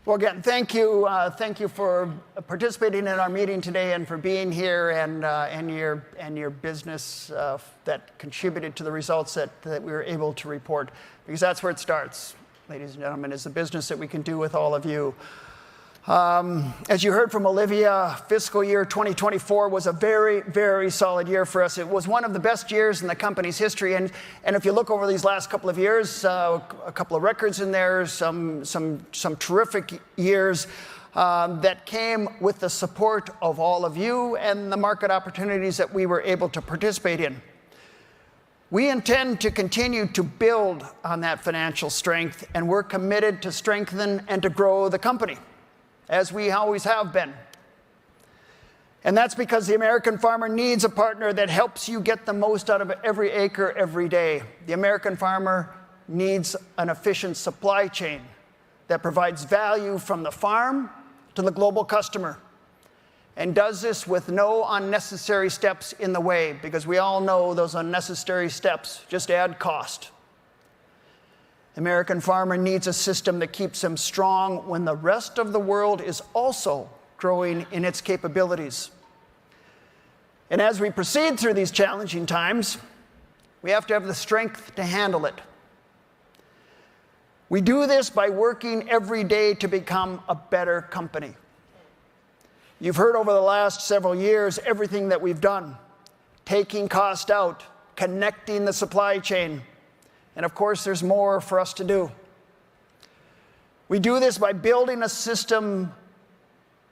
Well, again, thank you for participating in our meeting today and for being here and your business that contributed to the results that we were able to report, because that's where it starts, ladies and gentlemen, is the business that we can do with all of you. As you heard from Olivia, fiscal year 2024 was a very, very solid year for us. It was one of the best years in the company's history. And if you look over these last couple of years, a couple of records in there, some terrific years that came with the support of all of you and the market opportunities that we were able to participate in. We intend to continue to build on that financial strength, and we're committed to strengthen and to grow the company, as we always have been. And that's because the American farmer needs a partner that helps you get the most out of every acre every day. The American farmer needs an efficient supply chain that provides value from the farm to the global customer, and does this with no unnecessary steps in the way, because we all know those unnecessary steps just add cost. The American farmer needs a system that keeps him strong when the rest of the world is also growing in its capabilities. And as we proceed through these challenging times, we have to have the strength to handle it. We do this by working every day to become a better company. You've heard over the last several years everything that we've done: taking cost out, connecting the supply chain, and of course, there's more for us to do. We do this by building a system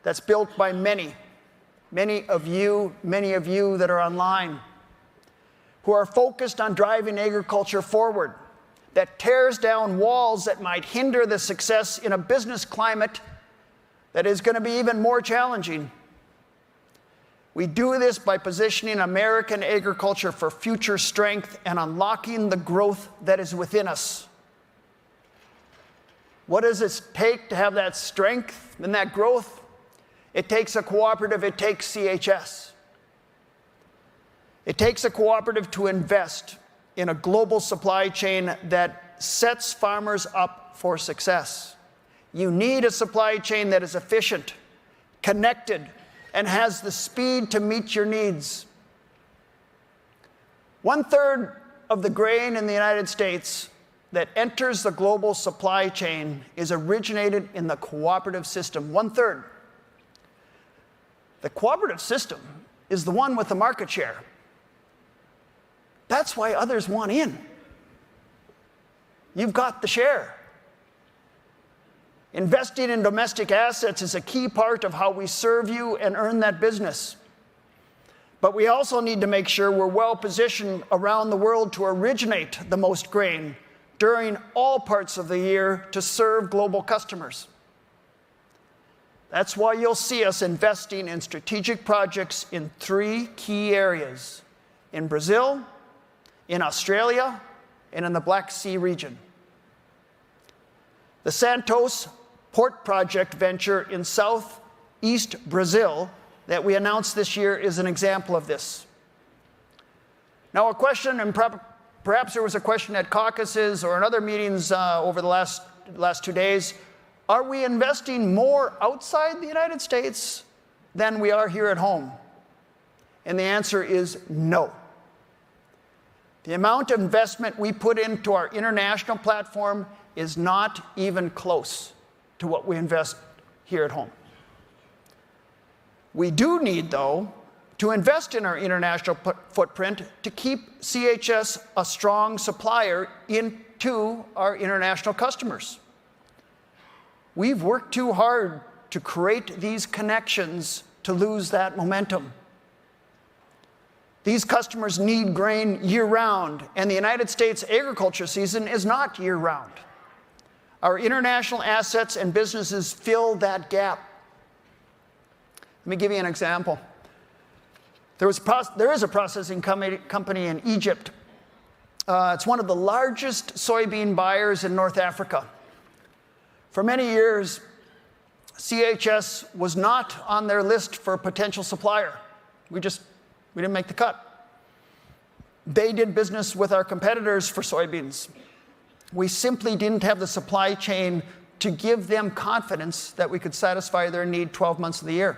that's built by many of you that are online, who are focused on driving agriculture forward, that tears down walls that might hinder the success in a business climate that is going to be even more challenging. We do this by positioning American agriculture for future strength and unlocking the growth that is within us. What does it take to have that strength and that growth? It takes a cooperative. It takes CHS. It takes a cooperative to invest in a global supply chain that sets farmers up for success. You need a supply chain that is efficient, connected, and has the speed to meet your needs. 1/3 of the grain in the United States that enters the global supply chain is originated in the cooperative system. 1/3. The cooperative system is the one with the market share. That's why others want in. You've got the share. Investing in domestic assets is a key part of how we serve you and earn that business. But we also need to make sure we're well positioned around the world to originate the most grain during all parts of the year to serve global customers. That's why you'll see us investing in strategic projects in 3 key areas: in Brazil, in Australia, and in the Black Sea region. The Santos Port Project venture in southeast Brazil that we announced this year is an example of this. Now, a question, and perhaps there was a question at caucuses or in other meetings over the last 2 days: are we investing more outside the United States than we are here at home? And the answer is no. The amount of investment we put into our international platform is not even close to what we invest here at home. We do need, though, to invest in our international footprint to keep CHS a strong supplier into our international customers. We've worked too hard to create these connections to lose that momentum. These customers need grain year-round, and the United States agriculture season is not year-round. Our international assets and businesses fill that gap. Let me give you an example. There is a processing company in Egypt. It's one of the largest soybean buyers in North Africa. For many years, CHS was not on their list for a potential supplier. We didn't make the cut. They did business with our competitors for soybeans. We simply didn't have the supply chain to give them confidence that we could satisfy their need 12 months of the year.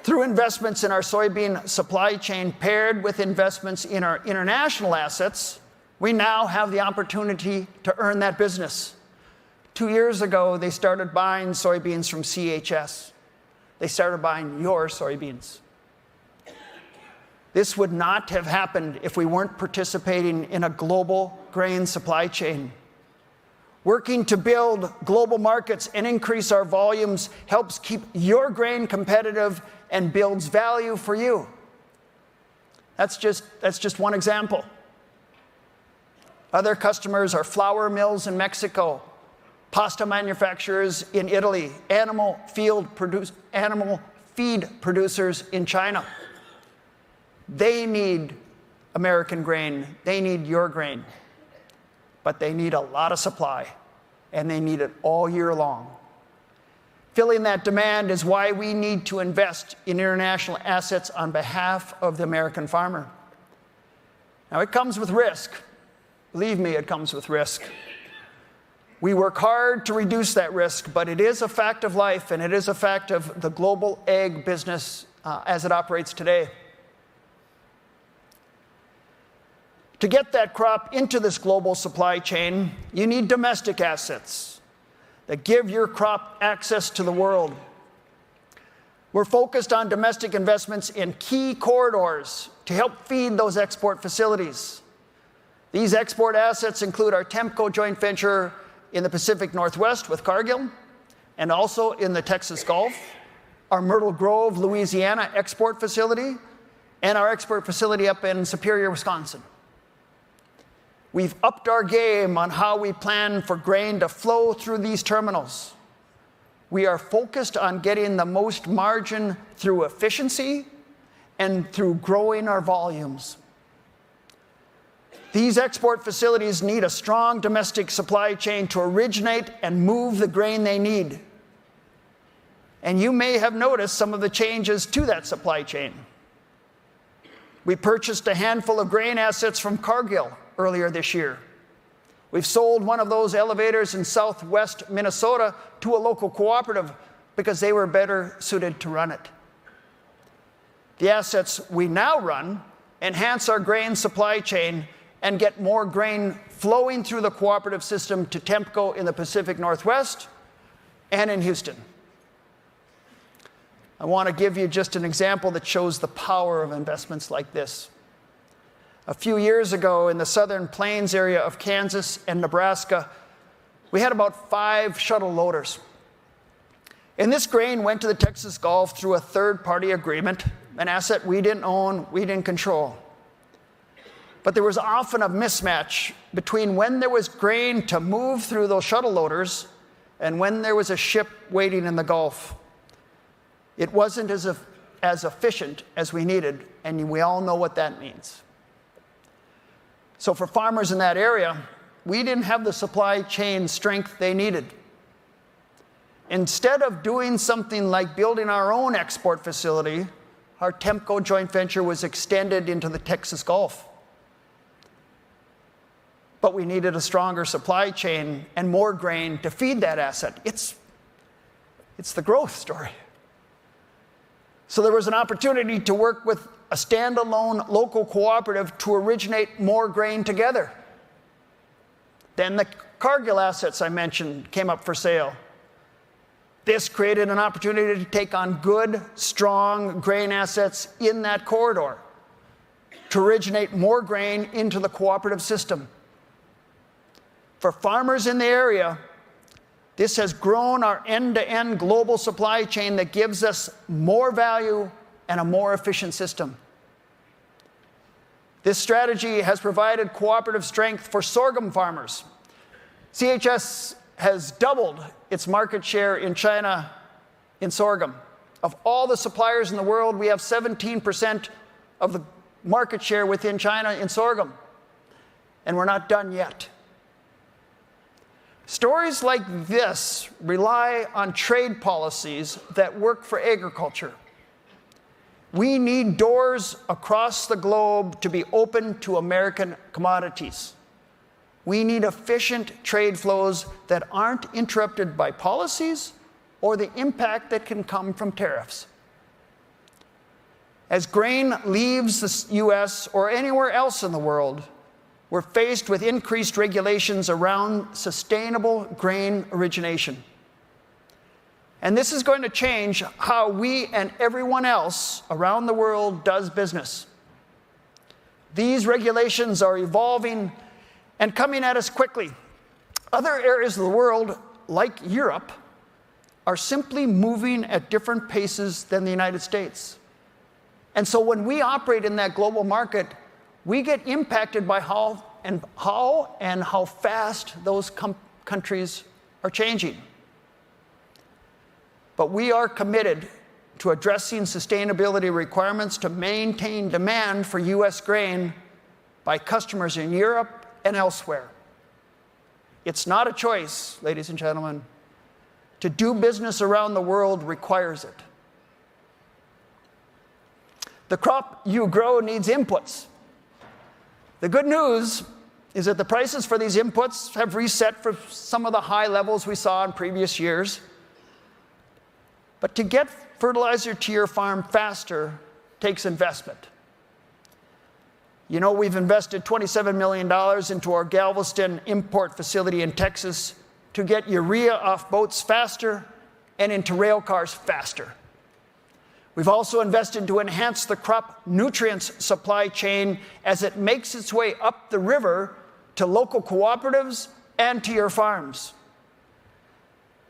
Through investments in our soybean supply chain paired with investments in our international assets, we now have the opportunity to earn that business. 2 years ago, they started buying soybeans from CHS. They started buying your soybeans. This would not have happened if we weren't participating in a global grain supply chain. Working to build global markets and increase our volumes helps keep your grain competitive and builds value for you. That's just one example. Other customers are flour mills in Mexico, pasta manufacturers in Italy, animal feed producers in China. They need American grain. They need your grain. But they need a lot of supply, and they need it all year long. Filling that demand is why we need to invest in international assets on behalf of the American farmer. Now, it comes with risk. Believe me, it comes with risk. We work hard to reduce that risk, but it is a fact of life, and it is a fact of the global ag business as it operates today. To get that crop into this global supply chain, you need domestic assets that give your crop access to the world. We're focused on domestic investments in key corridors to help feed those export facilities. These export assets include our TEMCO joint venture in the Pacific Northwest with Cargill, and also in the Texas Gulf, our Myrtle Grove, Louisiana export facility, and our export facility up in Superior, Wisconsin. We've upped our game on how we plan for grain to flow through these terminals. We are focused on getting the most margin through efficiency and through growing our volumes. These export facilities need a strong domestic supply chain to originate and move the grain they need. And you may have noticed some of the changes to that supply chain. We purchased a handful of grain assets from Cargill earlier this year. We've sold one of those elevators in southwest Minnesota to a local cooperative because they were better suited to run it. The assets we now run enhance our grain supply chain and get more grain flowing through the cooperative system to TEMCO in the Pacific Northwest and in Houston. I want to give you just an example that shows the power of investments like this. A few years ago in the southern plains area of Kansas and Nebraska, we had about 5 shuttle loaders. And this grain went to the Texas Gulf through a third-party agreement, an asset we didn't own, we didn't control. But there was often a mismatch between when there was grain to move through those shuttle loaders and when there was a ship waiting in the Gulf. It wasn't as efficient as we needed, and we all know what that means. So for farmers in that area, we didn't have the supply chain strength they needed. Instead of doing something like building our own export facility, our TEMCO joint venture was extended into the Texas Gulf. But we needed a stronger supply chain and more grain to feed that asset. It's the growth story. So there was an opportunity to work with a standalone local cooperative to originate more grain together. Then the Cargill assets I mentioned came up for sale. This created an opportunity to take on good, strong grain assets in that corridor to originate more grain into the cooperative system. For farmers in the area, this has grown our end-to-end global supply chain that gives us more value and a more efficient system. This strategy has provided cooperative strength for sorghum farmers. CHS has doubled its market share in China in sorghum. Of all the suppliers in the world, we have 17% of the market share within China in sorghum. And we're not done yet. Stories like this rely on trade policies that work for agriculture. We need doors across the globe to be open to American commodities. We need efficient trade flows that aren't interrupted by policies or the impact that can come from tariffs. As grain leaves the U.S. or anywhere else in the world, we're faced with increased regulations around sustainable grain origination. And this is going to change how we and everyone else around the world does business. These regulations are evolving and coming at us quickly. Other areas of the world, like Europe, are simply moving at different paces than the United States. And so when we operate in that global market, we get impacted by how fast those countries are changing. But we are committed to addressing sustainability requirements to maintain demand for U.S. grain by customers in Europe and elsewhere. It's not a choice, ladies and gentlemen. To do business around the world requires it. The crop you grow needs inputs. The good news is that the prices for these inputs have reset for some of the high levels we saw in previous years. But to get fertilizer to your farm faster takes investment. You know, we've invested $27 million into our Galveston import facility in Texas to get urea off boats faster and into rail cars faster. We've also invested to enhance the crop nutrients supply chain as it makes its way up the river to local cooperatives and to your farms.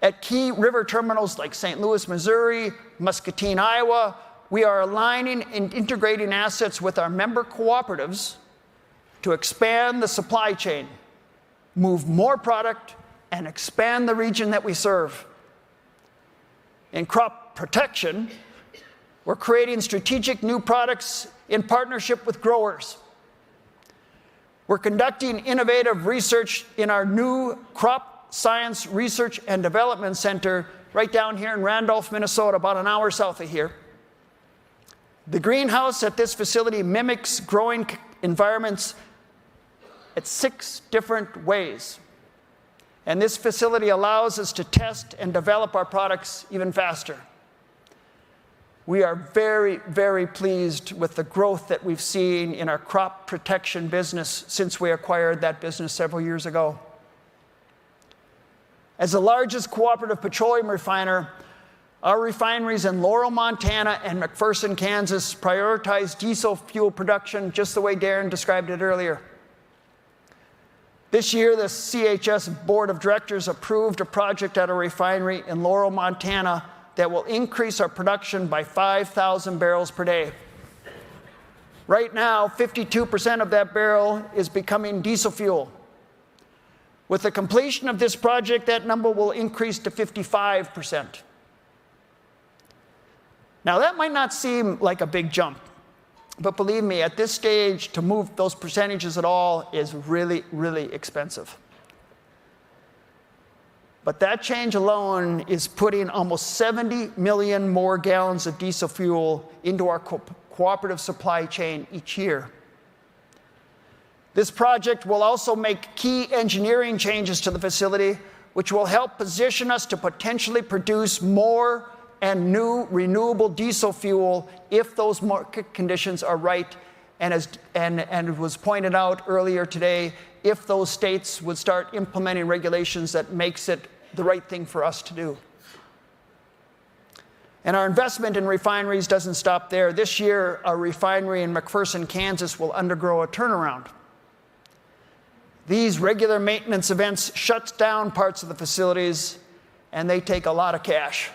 At key river terminals like St. Louis, Missouri, Muscatine, Iowa, we are aligning and integrating assets with our member cooperatives to expand the supply chain, move more product, and expand the region that we serve. In crop protection, we're creating strategic new products in partnership with growers. We're conducting innovative research in our new Crop Science Research and Development Center right down here in Randolph, Minnesota, about an hour south of here. The greenhouse at this facility mimics growing environments at 6 different ways. And this facility allows us to test and develop our products even faster. We are very, very pleased with the growth that we've seen in our crop protection business since we acquired that business several years ago. As the largest cooperative petroleum refiner, our refineries in Laurel, Montana and McPherson, Kansas prioritize diesel fuel production just the way Darren described it earlier. This year, the CHS Board of Directors approved a project at a refinery in Laurel, Montana that will increase our production by 5,000 barrels per day. Right now, 52% of that barrel is becoming diesel fuel. With the completion of this project, that number will increase to 55%. Now, that might not seem like a big jump, but believe me, at this stage, to move those percentages at all is really, really expensive. But that change alone is putting almost 70 million more gallons of diesel fuel into our cooperative supply chain each year. This project will also make key engineering changes to the facility, which will help position us to potentially produce more and new renewable diesel fuel if those market conditions are right, and it was pointed out earlier today, if those states would start implementing regulations that makes it the right thing for us to do. And our investment in refineries doesn't stop there. This year, our refinery in McPherson, Kansas will undergo a turnaround. These regular maintenance events shut down parts of the facilities, and they take a lot of cash.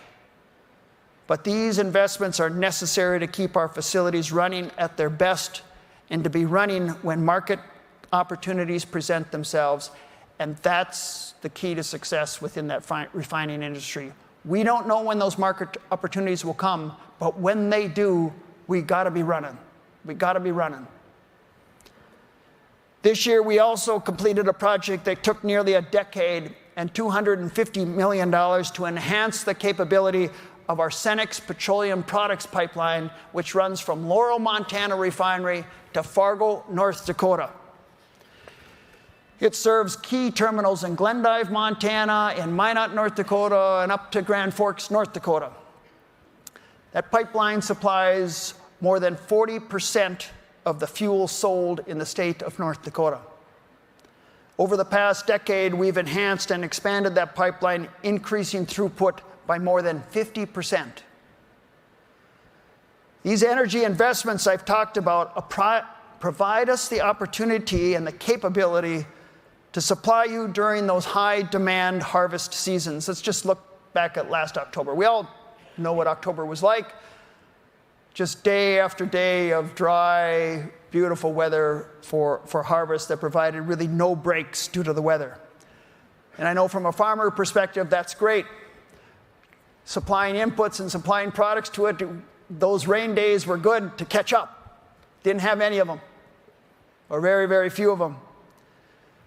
But these investments are necessary to keep our facilities running at their best and to be running when market opportunities present themselves. And that's the key to success within that refining industry. We don't know when those market opportunities will come, but when they do, we got to be running. We got to be running. This year, we also completed a project that took nearly a decade and $250 million to enhance the capability of our Cenex petroleum products pipeline, which runs from Laurel, Montana refinery to Fargo, North Dakota. It serves key terminals in Glendive, Montana, in Minot, North Dakota, and up to Grand Forks, North Dakota. That pipeline supplies more than 40% of the fuel sold in the state of North Dakota. Over the past decade, we've enhanced and expanded that pipeline, increasing throughput by more than 50%. These energy investments I've talked about provide us the opportunity and the capability to supply you during those high-demand harvest seasons. Let's just look back at last October. We all know what October was like. Just day after day of dry, beautiful weather for harvest that provided really no breaks due to the weather. And I know from a farmer perspective, that's great. Supplying inputs and supplying products to it, those rain days were good to catch up. Didn't have any of them, or very, very few of them.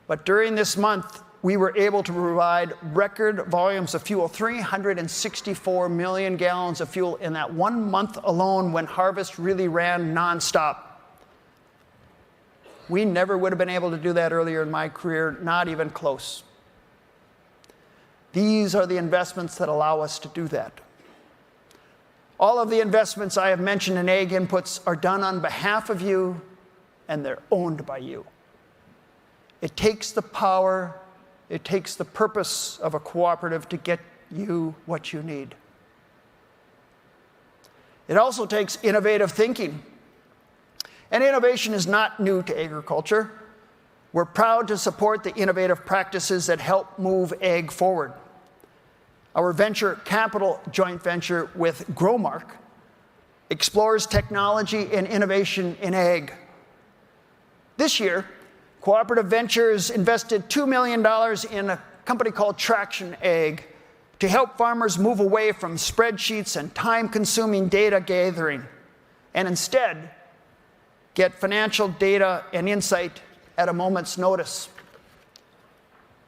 But during this month, we were able to provide record volumes of fuel, 364 million gallons of fuel in that 1 month alone when harvest really ran nonstop. We never would have been able to do that earlier in my career, not even close. These are the investments that allow us to do that. All of the investments I have mentioned in ag inputs are done on behalf of you, and they're owned by you. It takes the power, it takes the purpose of a cooperative to get you what you need. It also takes innovative thinking. And innovation is not new to agriculture. We're proud to support the innovative practices that help move ag forward. Our venture capital joint venture with Growmark explores technology and innovation in ag. This year, Cooperative Ventures invested $2 million in a company called Traction Ag to help farmers move away from spreadsheets and time-consuming data gathering, and instead get financial data and insight at a moment's notice.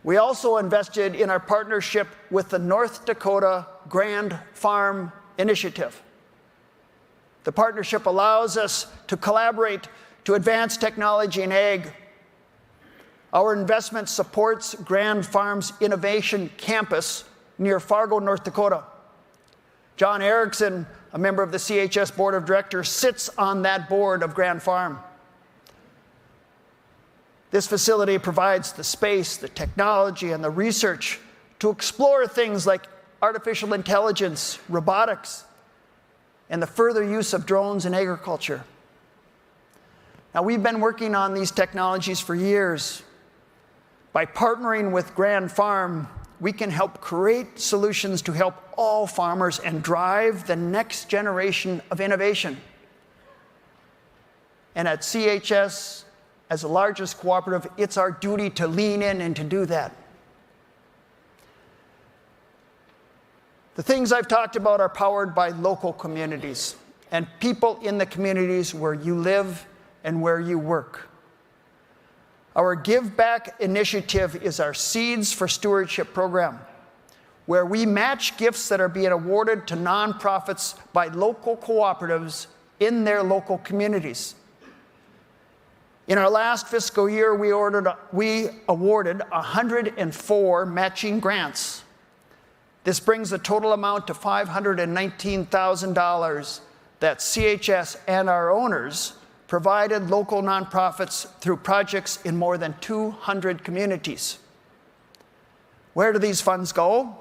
We also invested in our partnership with the North Dakota Grand Farm Initiative. The partnership allows us to collaborate to advance technology in ag. Our investment supports Grand Farm's Innovation Campus near Fargo, North Dakota. John Erickson, a member of the CHS Board of Directors, sits on that board of Grand Farm. This facility provides the space, the technology, and the research to explore things like artificial intelligence, robotics, and the further use of drones in agriculture. Now, we've been working on these technologies for years. By partnering with Grand Farm, we can help create solutions to help all farmers and drive the next generation of innovation. And at CHS, as the largest cooperative, it's our duty to lean in and to do that. The things I've talked about are powered by local communities and people in the communities where you live and where you work. Our Give Back initiative is our Seeds for Stewardship program, where we match gifts that are being awarded to nonprofits by local cooperatives in their local communities. In our last fiscal year, we awarded 104 matching grants. This brings the total amount to $519,000 that CHS and our owners provided local nonprofits through projects in more than 200 communities. Where do these funds go?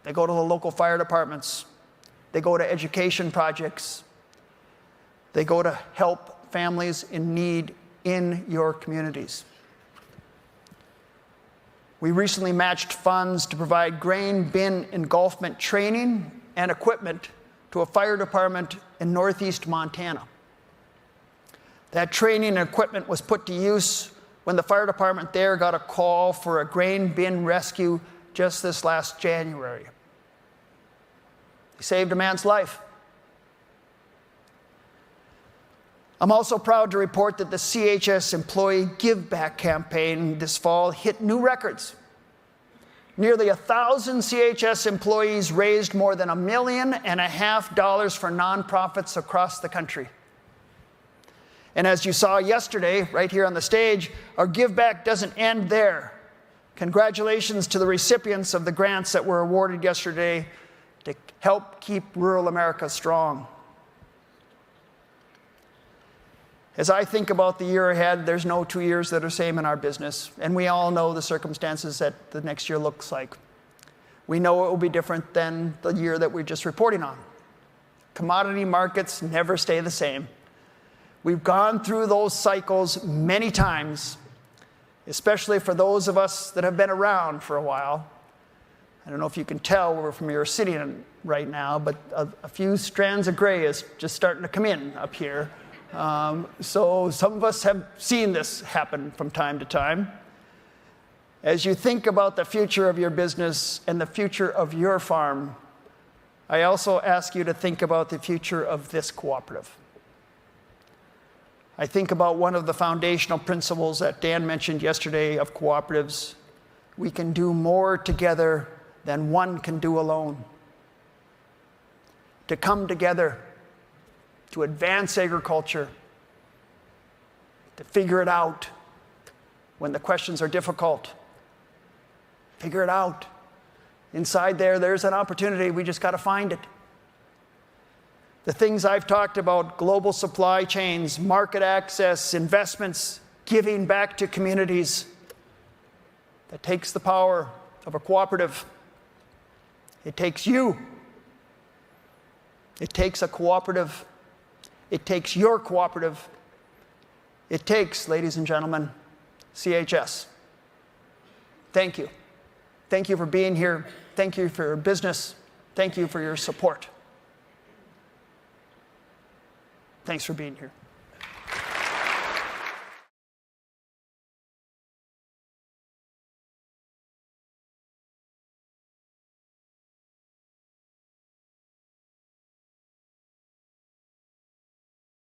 They go to the local fire departments. They go to education projects. They go to help families in need in your communities. We recently matched funds to provide grain bin engulfment training and equipment to a fire department in northeast Montana. That training and equipment was put to use when the fire department there got a call for a grain bin rescue just this last January. They saved a man's life. I'm also proud to report that the CHS Employee Give Back campaign this fall hit new records. Nearly 1,000 CHS employees raised more than $1.5 million for nonprofits across the country. And as you saw yesterday, right here on the stage, our give back doesn't end there. Congratulations to the recipients of the grants that were awarded yesterday to help keep rural America strong. As I think about the year ahead, there's no 2 years that are the same in our business, and we all know the circumstances that the next year looks like. We know it will be different than the year that we're just reporting on. Commodity markets never stay the same. We've gone through those cycles many times, especially for those of us that have been around for a while. I don't know if you can tell where from you're sitting right now, but a few strands of gray is just starting to come in up here. So some of us have seen this happen from time to time. As you think about the future of your business and the future of your farm, I also ask you to think about the future of this cooperative. I think about one of the foundational principles that Dan mentioned yesterday of cooperatives. We can do more together than one can do alone. To come together, to advance agriculture, to figure it out when the questions are difficult. Figure it out. Inside there's an opportunity. We just got to find it. The things I've talked about, global supply chains, market access, investments, giving back to communities, that takes the power of a cooperative. It takes you. It takes a cooperative. It takes your cooperative. It takes, ladies and gentlemen, CHS. Thank you. Thank you for being here. Thank you for your business. Thank you for your support. Thanks for being here.